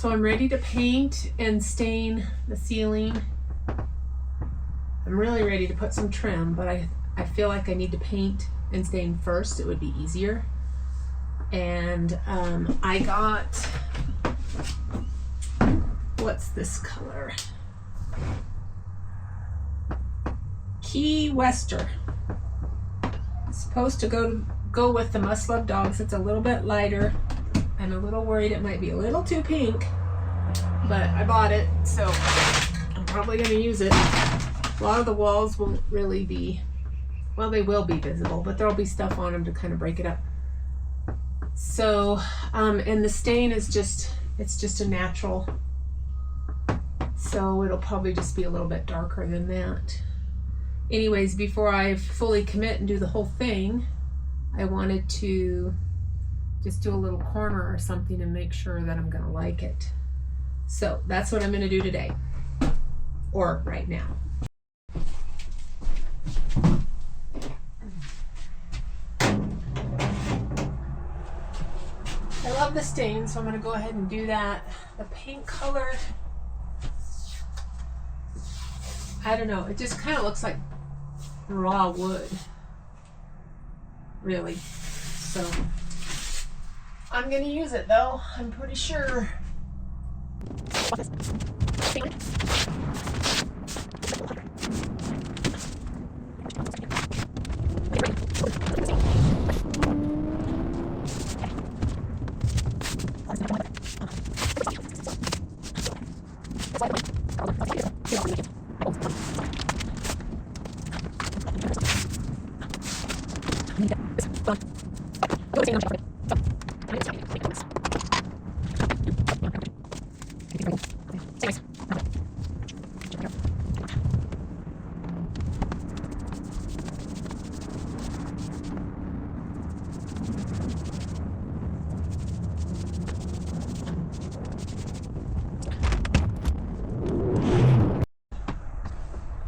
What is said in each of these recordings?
So I'm ready to paint and stain the ceiling. I'm really ready to put some trim, but I feel like I need to paint and stain first. It would be easier. And I got, what's this color? Key Wester. It's supposed to go with the Must Love Dogs. It's a little bit lighter. I'm a little worried it might be a little too pink, but I bought it, so I'm probably going to use it. A lot of the walls won't really be, well, they will be visible, but there'll be stuff on them to kind of break it up. So, and the stain is it's just a natural, so it'll probably just be a little bit darker than that. Anyways, before I fully commit and do the whole thing, I wanted to just do a little corner or something and make sure that I'm gonna like it. So that's what I'm gonna do today, or right now. I love the stain, so I'm gonna go ahead and do that. The paint color, I don't know, it just kind of looks like raw wood, really. So I'm gonna use it though, I'm pretty sure.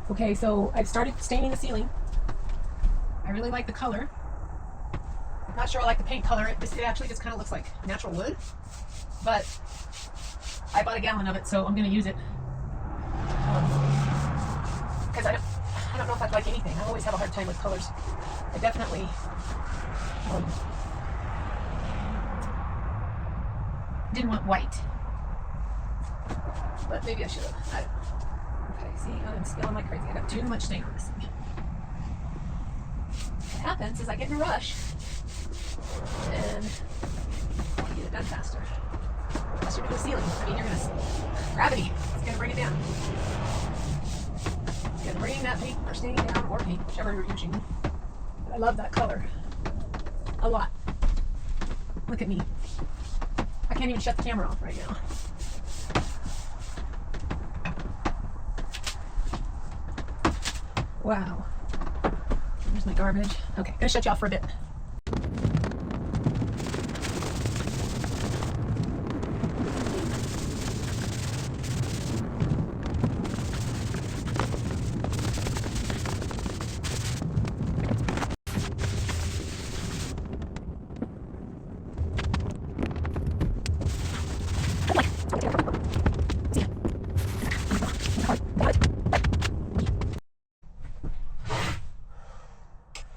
Okay, so I've started staining the ceiling. I really like the color. Not sure I like the paint color. It actually just kind of looks like natural wood, but I bought a gallon of it, so I'm going to use it. Because I don't know if I'd like anything. I always have a hard time with colors. I definitely didn't want white, but maybe I should have. I don't know. Okay, see, I'm spilling like crazy. I got too much stain on this thing. What happens is I get in a rush and I get it done faster. Unless you're doing the ceiling. I mean, you're going to, gravity, it's going to bring it down. It's going to bring that paint or stain down, or paint, whichever you're using. But I love that color a lot. Look at me. I can't even shut the camera off right now. Wow. There's my garbage. Okay, I'm gonna shut you off for a bit.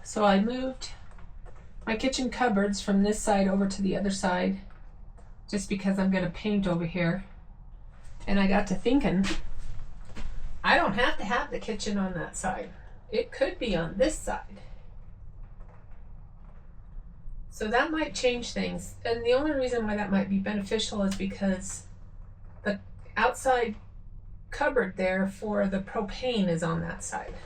So I moved my kitchen cupboards from this side over to the other side just because I'm going to paint over here. And I got to thinking, I don't have to have the kitchen on that side. It could be on this side. So that might change things. And the only reason why that might be beneficial is because the outside cupboard there for the propane is on that side.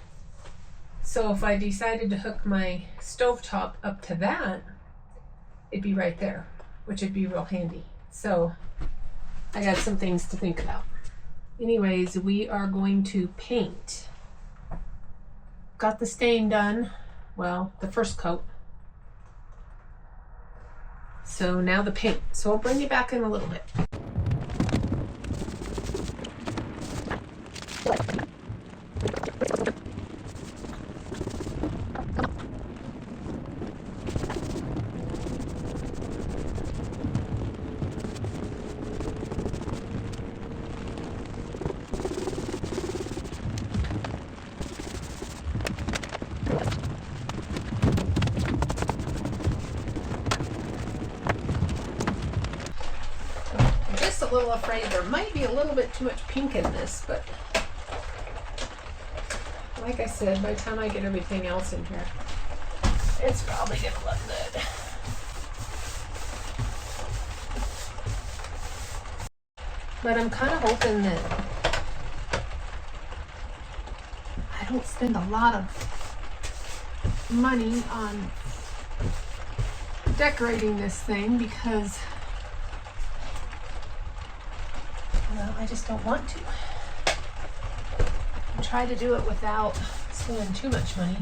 So if I decided to hook my stovetop up to that, it'd be right there, which would be real handy. So I got some things to think about. Anyways, we are going to paint. Got the stain done, well, the first coat. So now the paint. So I'll bring you back in a little bit. a little afraid there might be a little bit too much pink in this, but like I said, by the time I get everything else in here, it's probably gonna look good. But I'm kind of hoping that I don't spend a lot of money on decorating this thing because, well, I just don't want to. I try to do it without spending too much money.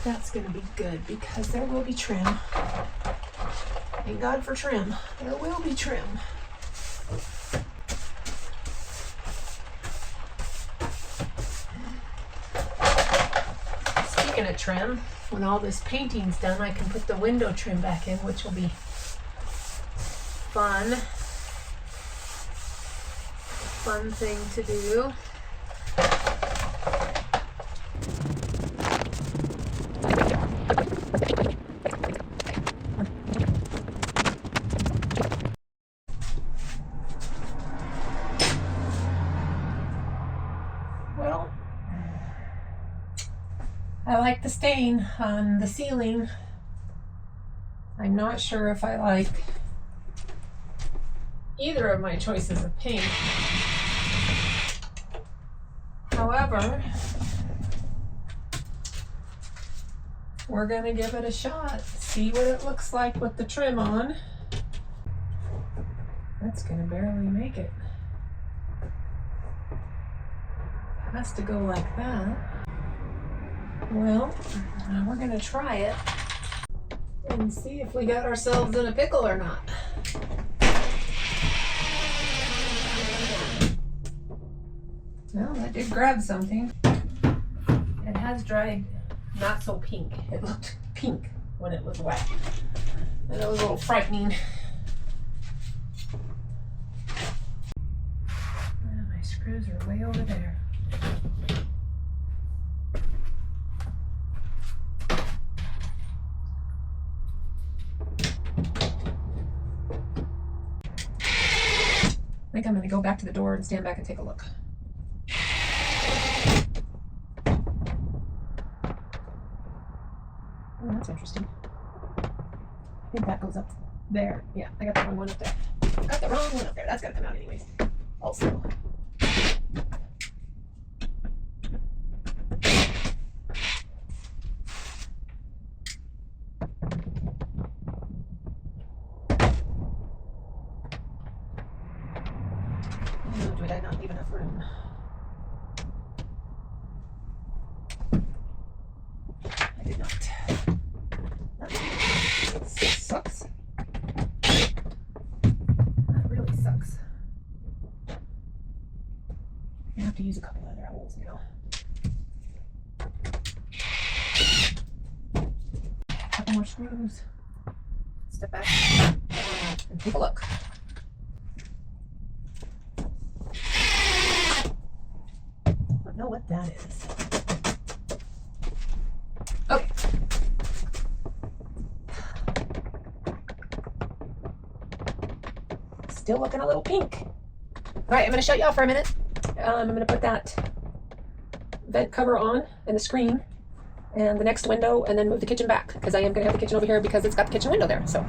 That's going to be good because there will be trim. Thank God for trim. There will be trim. Speaking of trim, when all this painting's done, I can put the window trim back in, which will be fun. Fun thing to do. Well, I like the stain on the ceiling. I'm not sure if I like either of my choices of paint. However, we're gonna give it a shot, see what it looks like with the trim on. That's gonna barely make it. Has to go like that. Well, we're gonna try it and see if we got ourselves in a pickle or not. Well, that did grab something. It has dried not so pink. It looked pink when it was wet. And it was a little frightening. My screws are way over there. I think I'm going to go back to the door and stand back and take a look. Oh, that's interesting. I think that goes up there. Yeah, I got the wrong one up there. Got the wrong one up there. That's got to come out anyways. Also. Did I not leave enough room? I did not. That sucks. That really sucks. I have to use a couple other holes now. A couple more screws. Step back and take a look. I don't know what that is. Okay. Still looking a little pink. All right, I'm going to shut you off for a minute. I'm going to put that vent cover on and the screen and the next window and then move the kitchen back because I am going to have the kitchen over here because it's got the kitchen window there. So,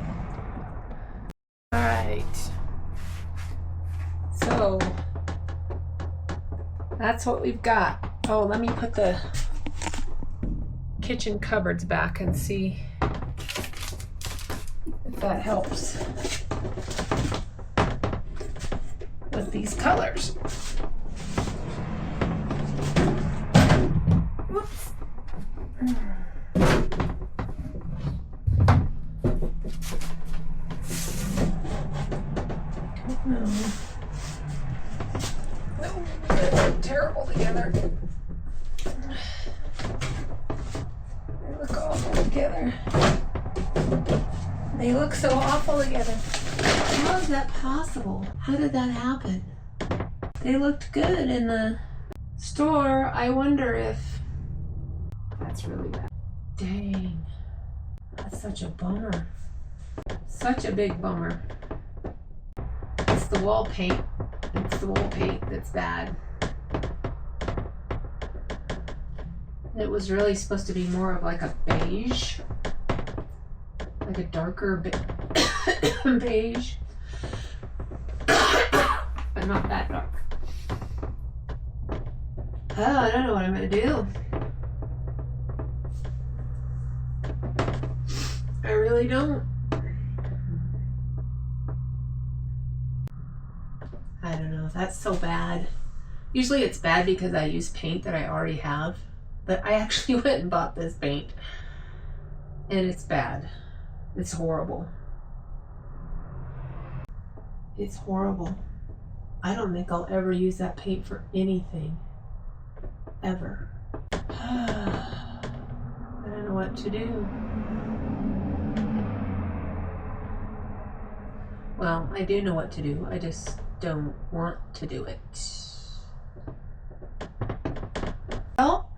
all right. So that's what we've got. Oh, let me put the kitchen cupboards back and see if that helps with these colors. Whoops. No. No, they're terrible together. They look awful together. They look so awful together. How is that possible? How did that happen? They looked good in the store. I wonder if that's that's really bad. Dang, that's such a bummer. Such a big bummer. It's the wall paint. It's the wall paint that's bad. It was really supposed to be more of like a beige, like a darker beige, but not that dark. Oh, I don't know what I'm gonna do. I really don't. I don't know. That's so bad. Usually it's bad because I use paint that I already have. But I actually went and bought this paint. And it's bad. It's horrible. It's horrible. I don't think I'll ever use that paint for anything. Ever. I don't know what to do. Well, I do know what to do. I just don't want to do it. Well,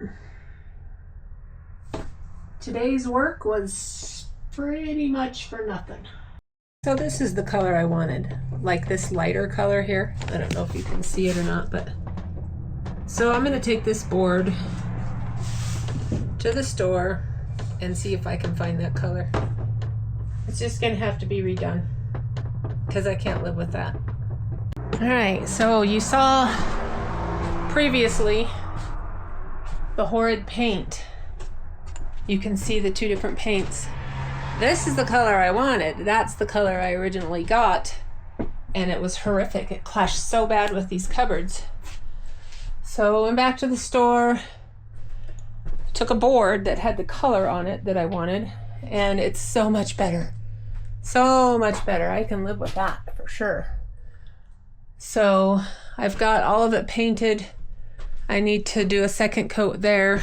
today's work was pretty much for nothing. So this is the color I wanted, like this lighter color here. I don't know if you can see it or not, but so I'm gonna take this board to the store and see if I can find that color. It's just gonna have to be redone because I can't live with that. All right, so you saw previously the horrid paint. You can see the two different paints. This is the color I wanted. That's the color I originally got, and it was horrific. It clashed so bad with these cupboards. So I went back to the store, took a board that had the color on it that I wanted, and it's so much better. So much better. I can live with that for sure. So I've got all of it painted. I need to do a second coat there.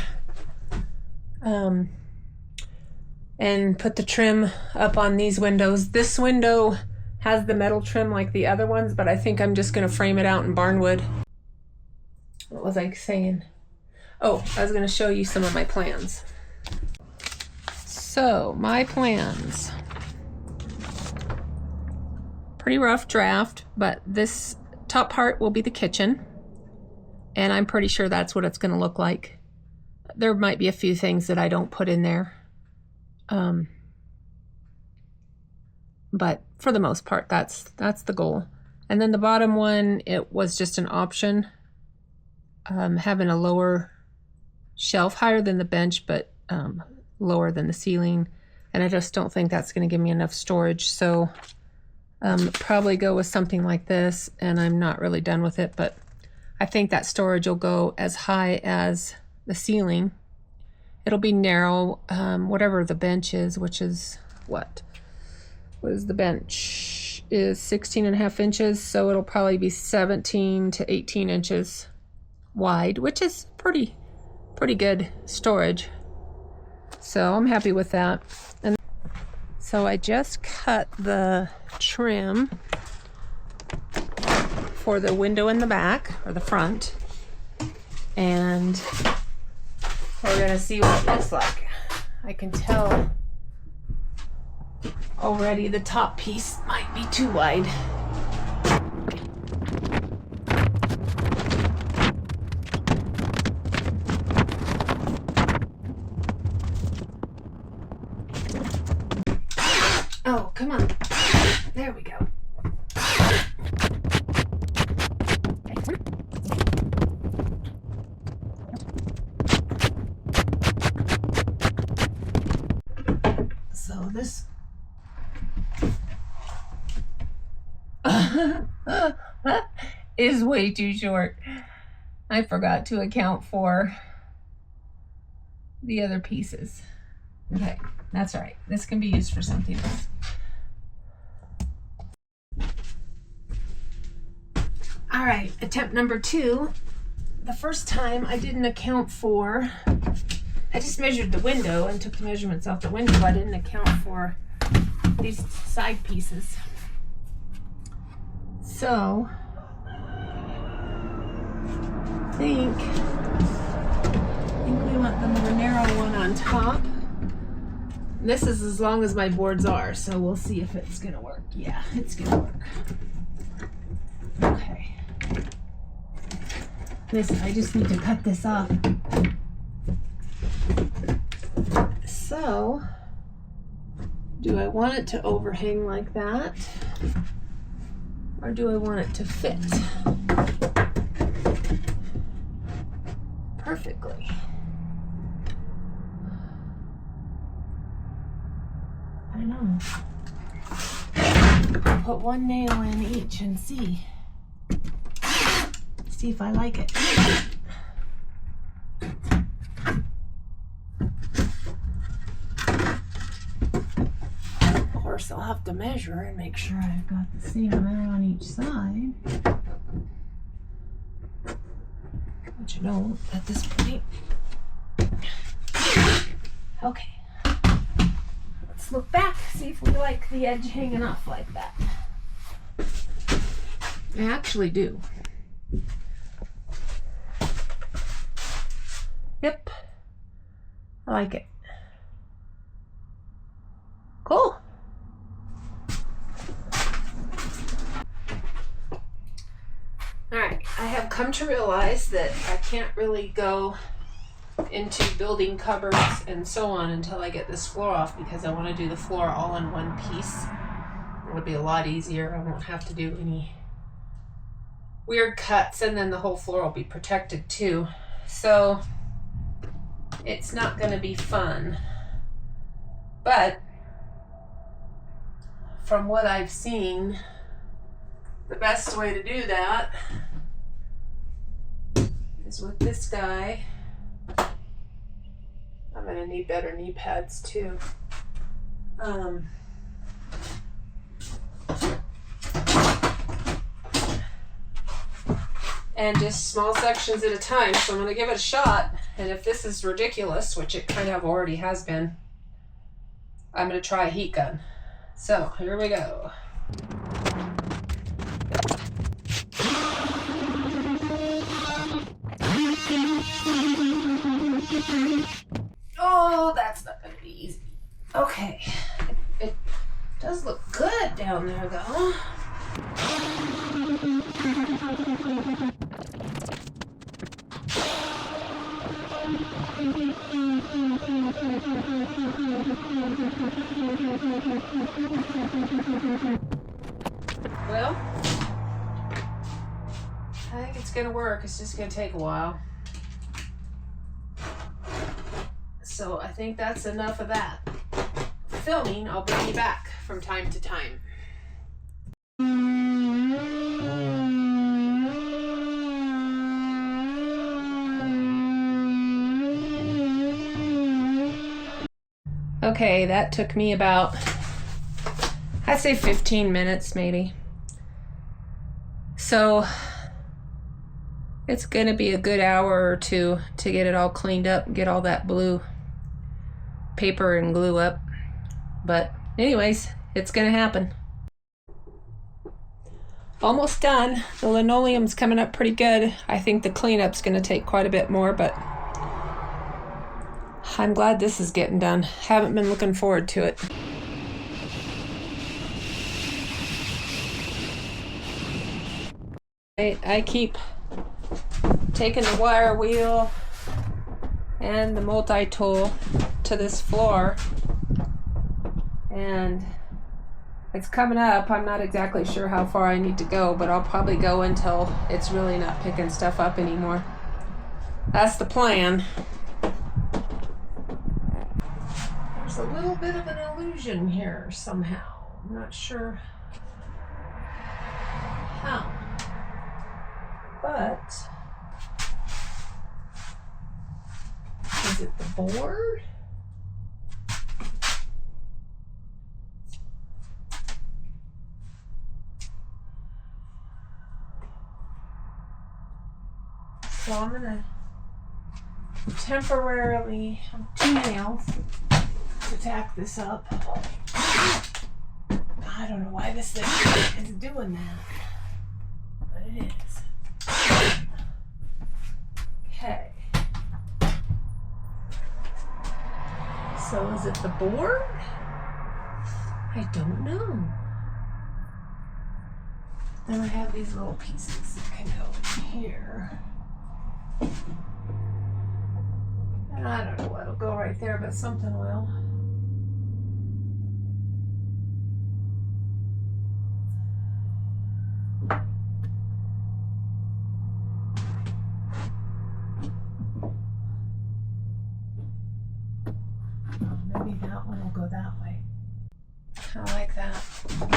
And put the trim up on these windows. This window has the metal trim like the other ones, but I think I'm just gonna frame it out in barnwood. What was I saying? Oh, I was gonna show you some of my plans. So, my plans. Pretty rough draft, but this top part will be the kitchen. And I'm pretty sure that's what it's gonna look like. There might be a few things that I don't put in there. But for the most part, that's the goal. And then the bottom one, it was just an option. Having a lower shelf, higher than the bench, but lower than the ceiling. And I just don't think that's going to give me enough storage. So probably go with something like this, and I'm not really done with it, but I think that storage will go as high as the ceiling. It'll be narrow, whatever the bench is, which is what is the bench? Is 16.5 inches, so it'll probably be 17 to 18 inches wide, which is pretty good storage. So I'm happy with that. And so I just cut the trim for the window in the back, or the front, and we're gonna see what it looks like. I can tell already the top piece might be too wide. Oh, come on. There we go. So this is way too short. I forgot to account for the other pieces. Okay, that's all right. This can be used for something else. All right, attempt number 2. The first time I didn't account for, I just measured the window and took the measurements off the window. I didn't account for these side pieces. So, I think we want the more narrow one on on top. This is as long as my boards are, so we'll see if it's gonna work. Yeah, it's gonna work. Okay. Listen, I just need to cut this off. So, do I want it to overhang like that? Or do I want it to fit perfectly? I don't know. Put one nail in each and see. See if I like it. Of course, I'll have to measure and make sure I've got the same amount on each side. But you don't at this point. Okay. Let's look back, see if we like the edge hanging off like that. I actually do. Yep. I like it. Cool. Alright, I have come to realize that I can't really go into building cupboards and so on until I get this floor off, because I want to do the floor all in one piece. It'll be a lot easier. I won't have to do any weird cuts, and then the whole floor will be protected too. So it's not going to be fun. But from what I've seen, the best way to do that is with this guy. I'm going to need better knee pads too. And just small sections at a time. So I'm going to give it a shot. And if this is ridiculous, which it kind of already has been, I'm going to try a heat gun. So here we go. Oh, that's not going to be easy. Okay. It does look good down there, though. Well, I think it's going to work. It's just going to take a while. So I think that's enough of that. Filming, I'll bring you back from time to time. Okay, that took me about, I'd say 15 minutes maybe. So it's gonna be a good hour or two to get it all cleaned up, get all that blue paper and glue up. But anyways, it's gonna happen. Almost done. The linoleum's coming up pretty good. I think the cleanup's gonna take quite a bit more, but I'm glad this is getting done. Haven't been looking forward to it. I keep taking the wire wheel and the multi-tool to this floor, and it's coming up. I'm not exactly sure how far I need to go, but I'll probably go until it's really not picking stuff up anymore. That's the plan. There's a little bit of an illusion here somehow. I'm not sure how. But is it the board? So I'm gonna temporarily have 2 nails to tack this up. I don't know why this thing is doing that, but it is. Okay. So is it the board? I don't know. Then I have these little pieces that can go in here. And I don't know what'll go right there, but something will. Maybe that one will go that way. I like that.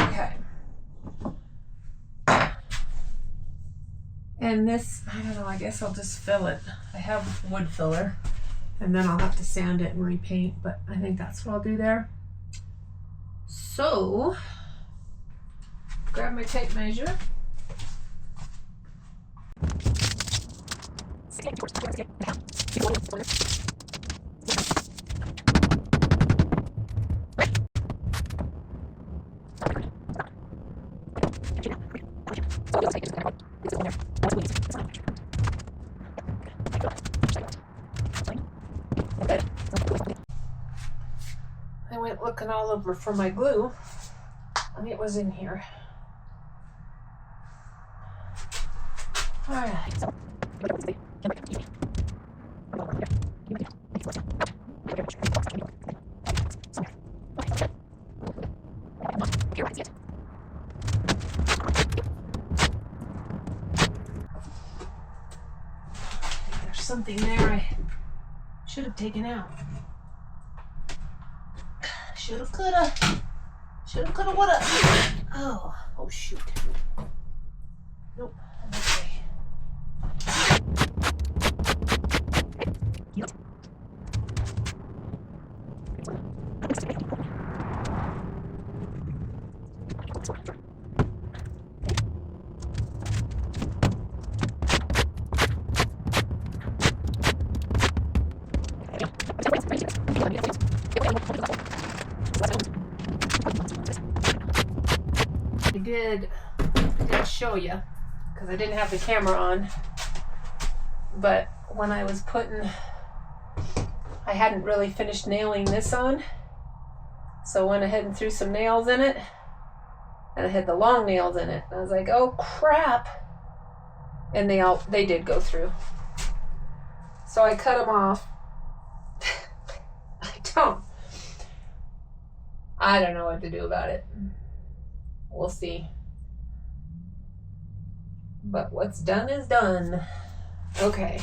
Okay. And this, I don't know, I guess I'll just fill it. I have wood filler, and then I'll have to sand it and repaint, but I think that's what I'll do there. So, grab my tape measure. I went looking all over for my glue, and it was in here. All right. There's something there I should have taken out. Shoulda, coulda. Shoulda, coulda, woulda. Oh shoot. Nope. Okay. I did show you because I didn't have the camera on, but when I was I hadn't really finished nailing this on, so I went ahead and threw some nails in it, and I had the long nails in it. I was like, oh crap, and they did go through, so I cut them off. I don't know what to do about it. We'll see. But what's done is done. Okay.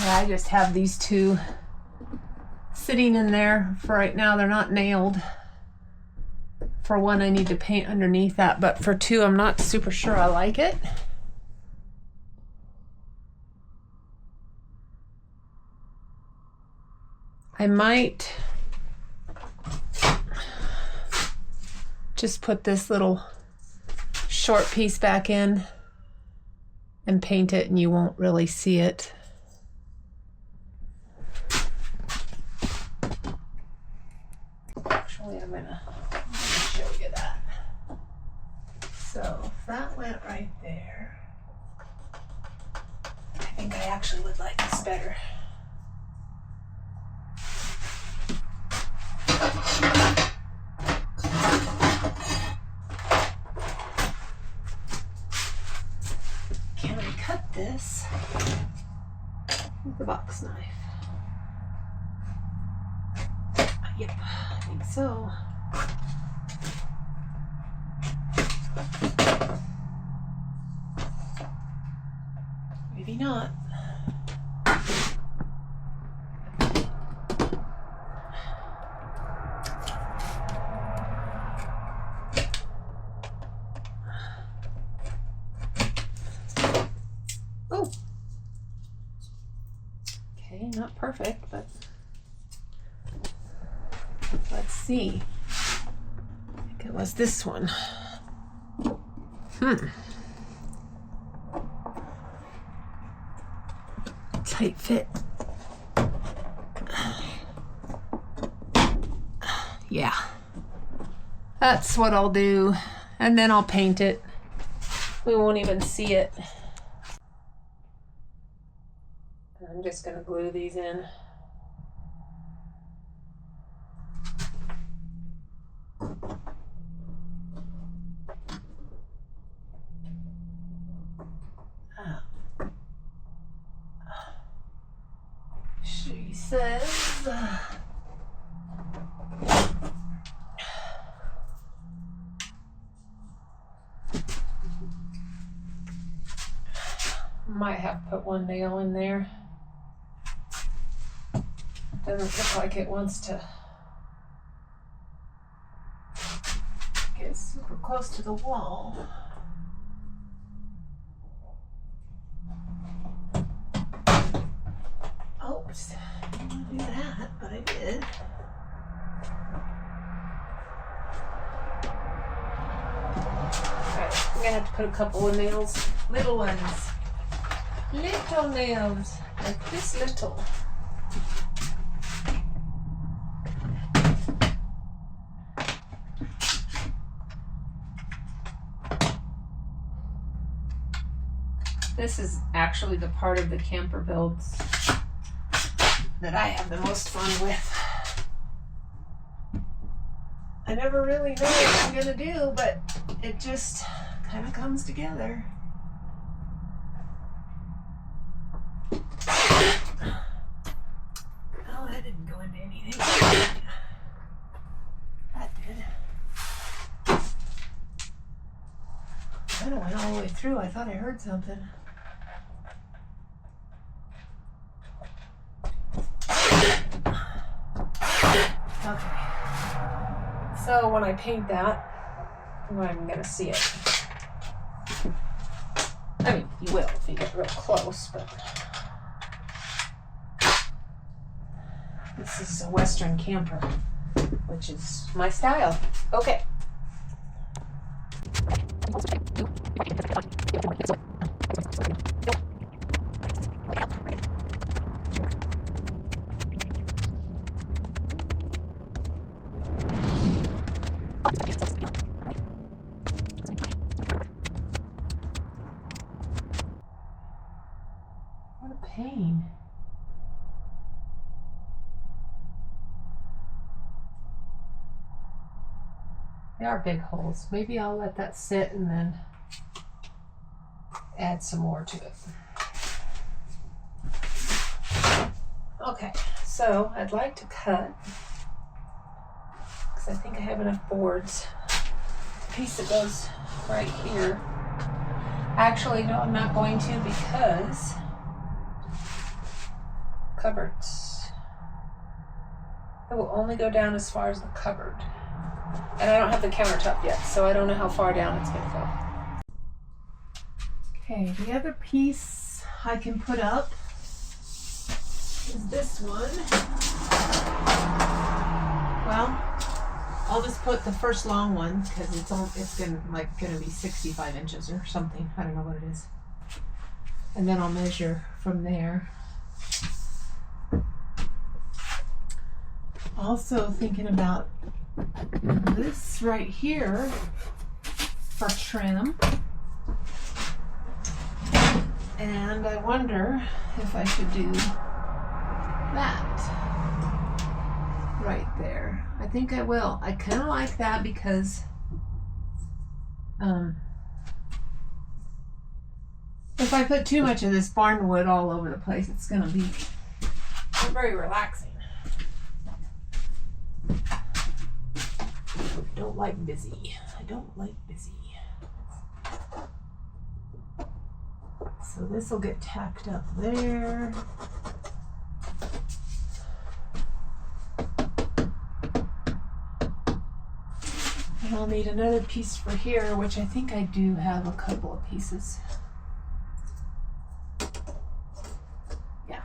Yeah, I just have these two sitting in there for right now. They're not nailed. For one, I need to paint underneath that, but for two, I'm not super sure I like it. I might just put this little short piece back in and paint it, and you won't really see it. Actually, I'm gonna show you that. So that went right there. I think I actually would like this better. Can I cut this with the box knife? Yep, I think so. Maybe not. Oh. Okay, not perfect, but let's see. I think it was this one. Tight fit. Yeah. That's what I'll do. And then I'll paint it. We won't even see it. And I'm just going to glue these in. She says might have to put one nail in there. Doesn't look like it wants to get super close to the wall. Oops, I didn't want to do that, but I did. Alright, I'm gonna have to put a couple of nails, little ones. Little nails, like this little. This is actually the part of the camper builds that I have the most fun with. I never really know what I'm gonna do, but it just kind of comes together. Oh, that didn't go into anything. That did. I went all the way through. I thought I heard something. Okay. So when I paint that, I'm gonna see it. I mean, you will if you get real close, but this is a Western camper, which is my style. Okay. What a pain. They are big holes. Maybe I'll let that sit and then add some more to it. Okay, so I'd like to cut, because I think I have enough boards. The piece that goes right here. Actually, no, I'm not going to, because cupboards. It will only go down as far as the cupboard. And I don't have the countertop yet, so I don't know how far down it's going to go. Okay, the other piece I can put up is this one. Well, I'll just put the first long one because it's gonna be 65 inches or something. I don't know what it is. And then I'll measure from there. Also thinking about this right here for trim. And I wonder if I should do that right there. I think I will. I kind of like that because if I put too much of this barn wood all over the place, it's going to be very relaxing. I don't like busy. I don't like busy. So this will get tacked up there. And I'll need another piece for here, which I think I do have a couple of pieces. Yeah.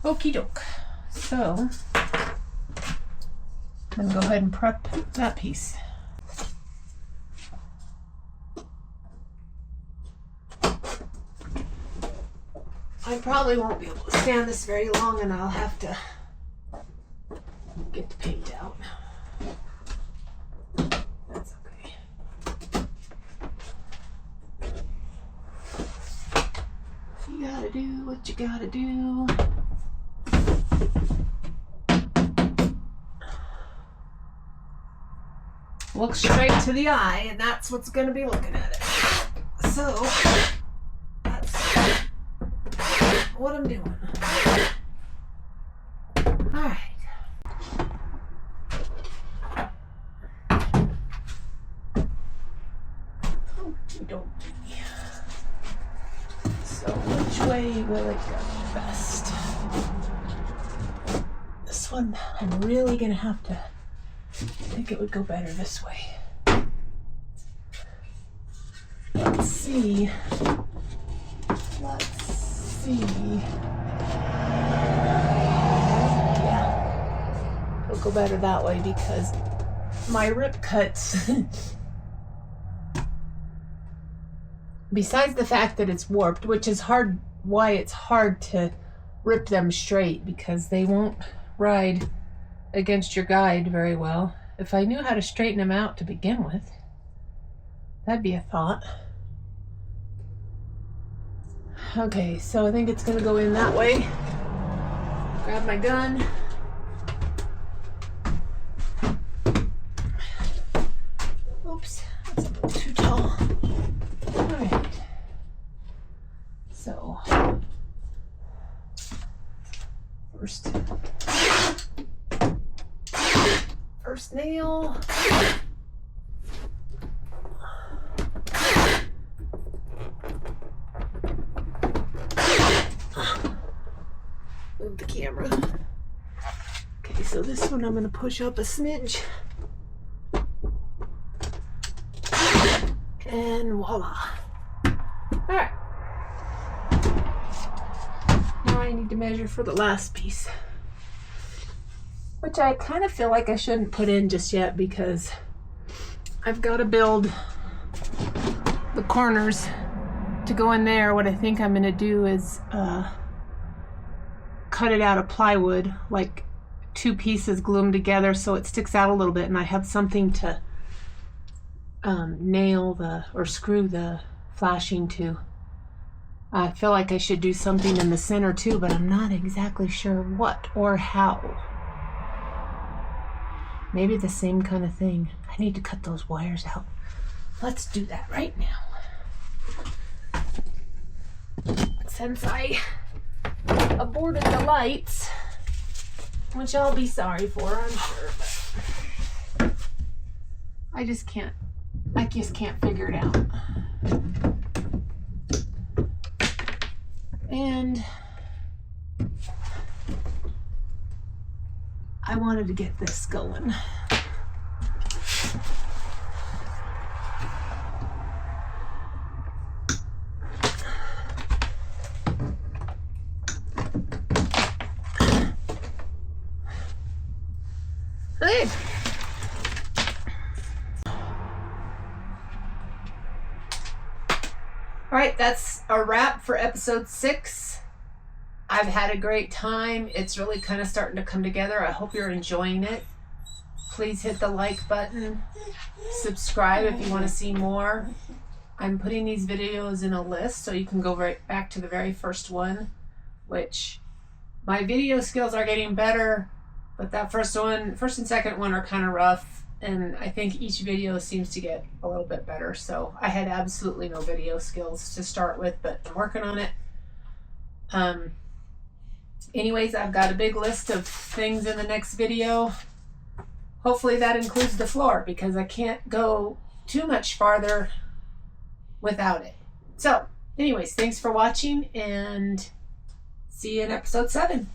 Okie doke. So I'm going to go ahead and prep that piece. I probably won't be able to stand this very long, and I'll have to get the paint out. That's okay. gotta do what you gotta do. Look straight to the eye, and that's what's gonna be looking at it. So, that's what I'm doing. Alright. So which way will it go best? This one, I'm really gonna have to, I think it would go better this way. Let's see. Yeah, it'll go better that way because my rip cuts, besides the fact that it's warped, which is why it's hard to rip them straight, because they won't ride against your guide very well. If I knew how to straighten them out to begin with, that'd be a thought. Okay, so I think it's gonna go in that way. Grab my gun. Oops, that's a little too tall. Alright. So, first nail. Move the camera. Okay, so this one I'm going to push up a smidge. And voila. Alright. Now I need to measure for the last piece, which I kind of feel like I shouldn't put in just yet because I've got to build the corners to go in there. What I think I'm going to do is cut it out of plywood, like 2 pieces, glue them together so it sticks out a little bit, and I have something to nail or screw the flashing to. I feel like I should do something in the center too, but I'm not exactly sure what or how. Maybe the same kind of thing. I need to cut those wires out. Let's do that right now. Since I aborted the lights, which I'll be sorry for, I'm sure, but I just can't figure it out. And I wanted to get this going. Hey. All right, that's a wrap for episode 6. I've had a great time. It's really kind of starting to come together. I hope you're enjoying it. Please hit the like button. Subscribe if you want to see more. I'm putting these videos in a list so you can go right back to the very first one, which my video skills are getting better, but that first and second one are kind of rough. And I think each video seems to get a little bit better. So I had absolutely no video skills to start with, but I'm working on it. Anyways, I've got a big list of things in the next video. Hopefully that includes the floor, because I can't go too much farther without it. So anyways, thanks for watching, and see you in episode 7.